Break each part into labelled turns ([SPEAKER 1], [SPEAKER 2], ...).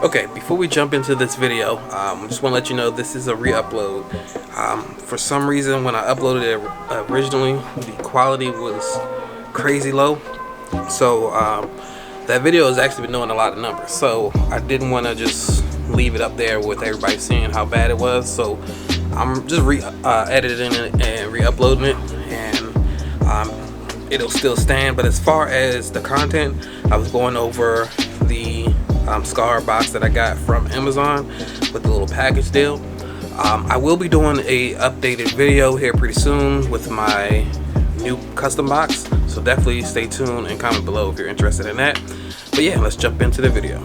[SPEAKER 1] Okay, before we jump into this video, just want to let you know this is a re-upload. For some reason, when I uploaded it originally, the quality was crazy low. So that video has actually been doing a lot of numbers. So I didn't want to just leave it up there with everybody seeing how bad it was. So I'm just editing it and re-uploading it, and it'll still stand. But as far as the content, I was going over the Skar box that I got from Amazon with the little package deal. I will be doing a updated video here pretty soon with my new custom box, so definitely stay tuned and comment below if you're interested in that. But yeah, let's jump into the video.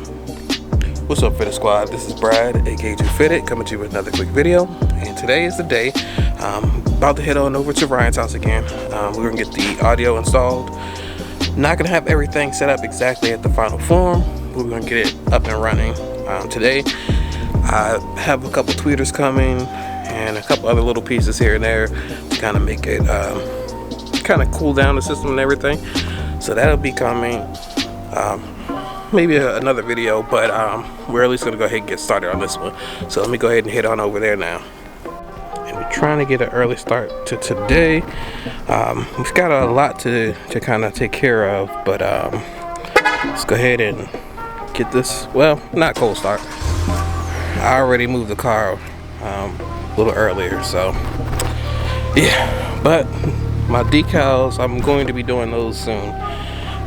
[SPEAKER 1] What's up, Fitted Squad? This is Brad, aka Too Fitted, coming to you with another quick video. And today is the day. About to head on over to Ryan's house again. We're gonna get the audio installed. Not gonna have everything set up exactly at the final form. We're gonna get it up and running today. I have a couple tweeters coming and a couple other little pieces here and there to kind of make it kind of cool down the system and everything. So that'll be coming. Maybe another video, but we're at least gonna go ahead and get started on this one. So let me go ahead and head on over there now. And we're trying to get an early start to today. We've got a lot to kind of take care of, but let's go ahead and get this, well, not cold start. I already moved the car a little earlier, so yeah. But my decals, I'm going to be doing those soon.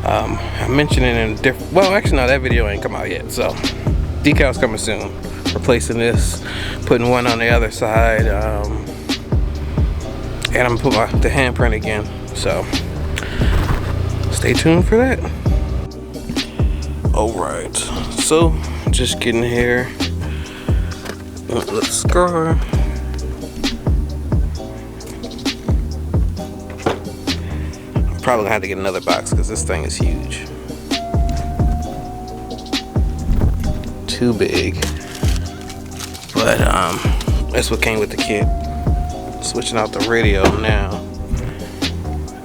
[SPEAKER 1] I mentioned it in different, well, actually no, that video ain't come out yet, so decals coming soon. Replacing this, putting one on the other side, and I'm gonna put the handprint again, so stay tuned for that. Alright, so just getting here with the Skar. I'm probably gonna have to get another box because this thing is huge. Too big. But that's what came with the kit. Switching out the radio now.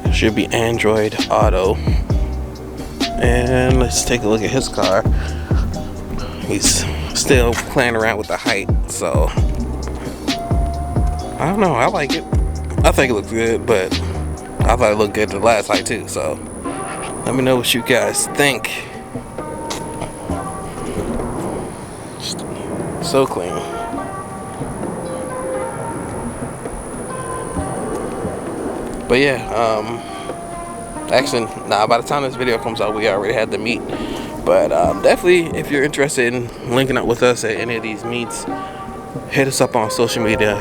[SPEAKER 1] It should be Android Auto. And let's take a look at his car. He's still playing around with the height, so I don't know, I like it. I think it looks good, but I thought it looked good the last height too, so let me know what you guys think. So clean. But yeah, actually, nah, by the time this video comes out, we already had the meet. But definitely, if you're interested in linking up with us at any of these meets, hit us up on social media.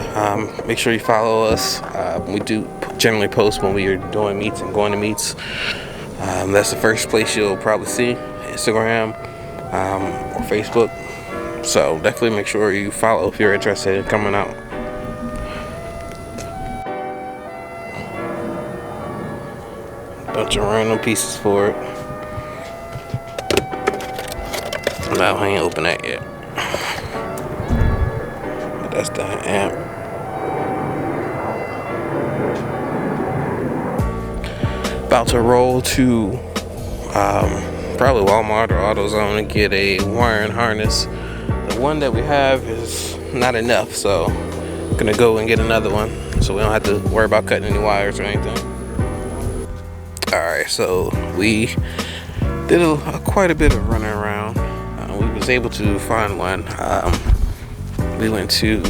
[SPEAKER 1] Make sure you follow us. We do generally post when we are doing meets and going to meets. That's the first place you'll probably see, Instagram or Facebook. So definitely make sure you follow if you're interested in coming out. Bunch of random pieces for it. No, I ain't opened that yet. But that's the amp. About to roll to probably Walmart or AutoZone and get a wiring harness. The one that we have is not enough, so I'm gonna go and get another one so we don't have to worry about cutting any wires or anything. Alright, so we did quite a bit of running around. We was able to find one. We went to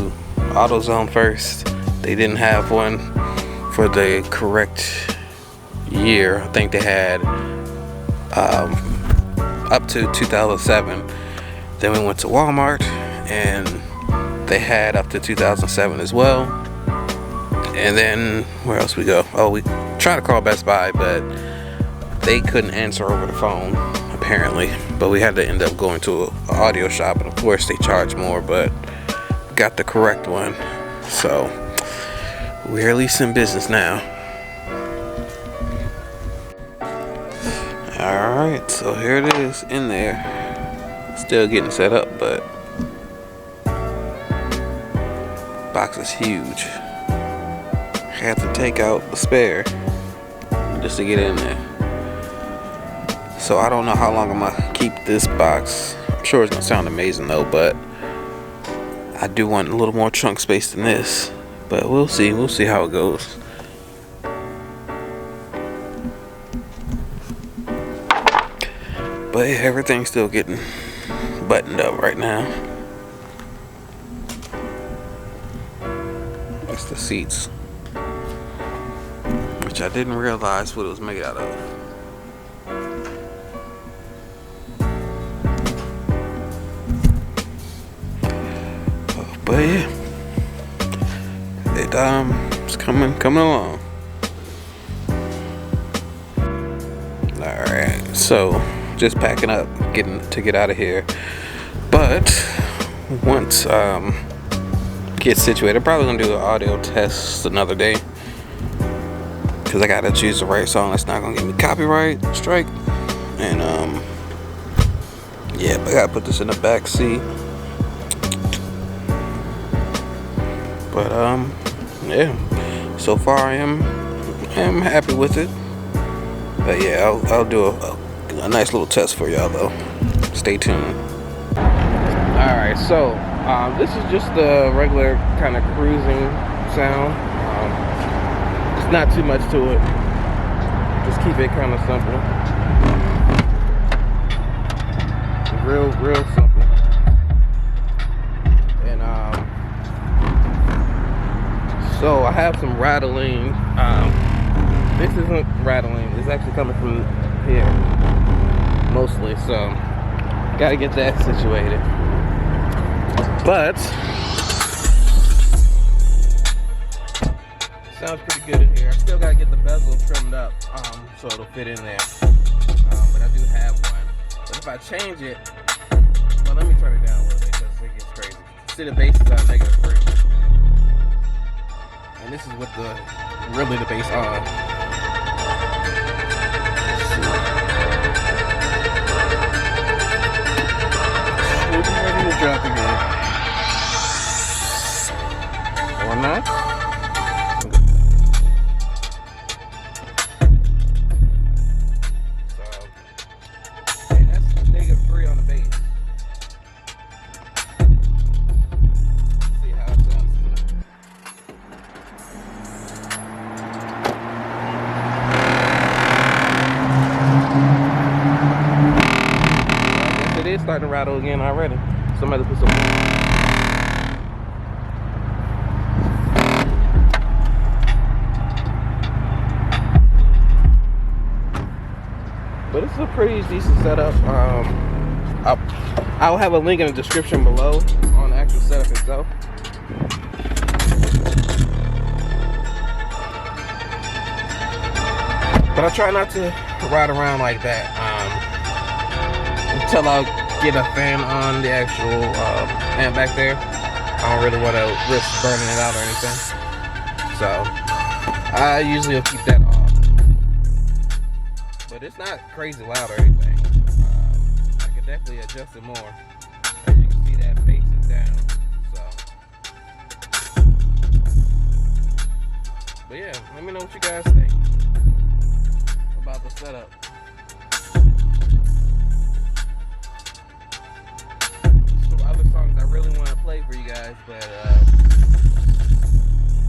[SPEAKER 1] AutoZone first. They didn't have one for the correct year. I think they had up to 2007. Then we went to Walmart and they had up to 2007 as well. And then where else we go? Oh, we tried to call Best Buy, but they couldn't answer over the phone apparently. But we had to end up going to an audio shop, and of course they charge more, but got the correct one. So we're at least in business now. Alright, so here it is in there. Still getting set up, but box is huge. Had to take out the spare just to get in there. So I don't know how long I'm gonna keep this box. sure it's gonna sound amazing though, but I do want a little more trunk space than this. But we'll see how it goes. But yeah, everything's still getting buttoned up right now. It's the seats, which I didn't realize what it was made out of. But yeah, it's coming along. Alright, so just packing up, get out of here. But once get situated, I'm probably gonna do an audio test another day, because I gotta choose the right song that's not gonna give me copyright strike. And yeah, but I gotta put this in the back seat. But yeah, so far I am happy with it. But yeah, I'll do a nice little test for y'all though. Stay tuned. Alright, so this is just the regular kind of cruising sound. It's not too much to it. Just keep it kind of simple. Real simple. And so I have some rattling. This isn't rattling. It's actually coming from here mostly. So gotta get that situated. But sounds pretty good in here. I still gotta get the bezel trimmed up so it'll fit in there. But I do have one. But if I change it, well, let me turn it down a little bit because it gets crazy. See, the bass is on -3. And this is with the bass on. We'll be ready to drop again. Or not. So, hey, that's -3 on the bass. See how it sounds. It is starting to rattle again already. Somebody put some. But it's a pretty decent setup. I'll have a link in the description below on the actual setup itself. But I try not to ride around like that until I get a fan on the actual amp back there. I don't really want to risk burning it out or anything. So I usually will keep that off. But it's not crazy loud or anything. I could definitely adjust it more. As you can see, that bass is down. So, but yeah, let me know what you guys think about the setup. Some other songs I really want to play for you guys, but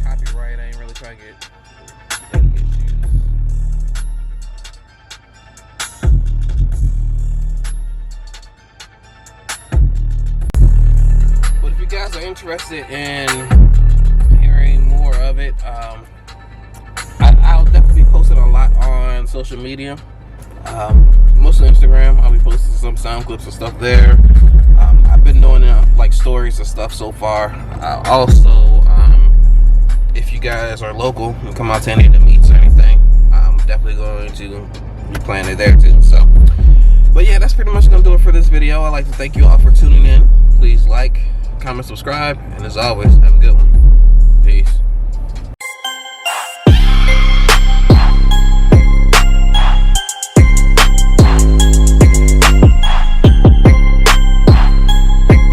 [SPEAKER 1] copyright, I ain't really trying to get any issues. But if you guys are interested in hearing more of it, I'll definitely be posting a lot on social media. Mostly Instagram. I'll be posting some sound clips and stuff there. I've been doing like stories and stuff so far. Also, if you guys are local and come out to any of the meets or anything, I'm definitely going to be playing it there too. So, but yeah, that's pretty much gonna do it for this video. I'd like to thank you all for tuning in. Please like, comment, subscribe, and as always, have a good one.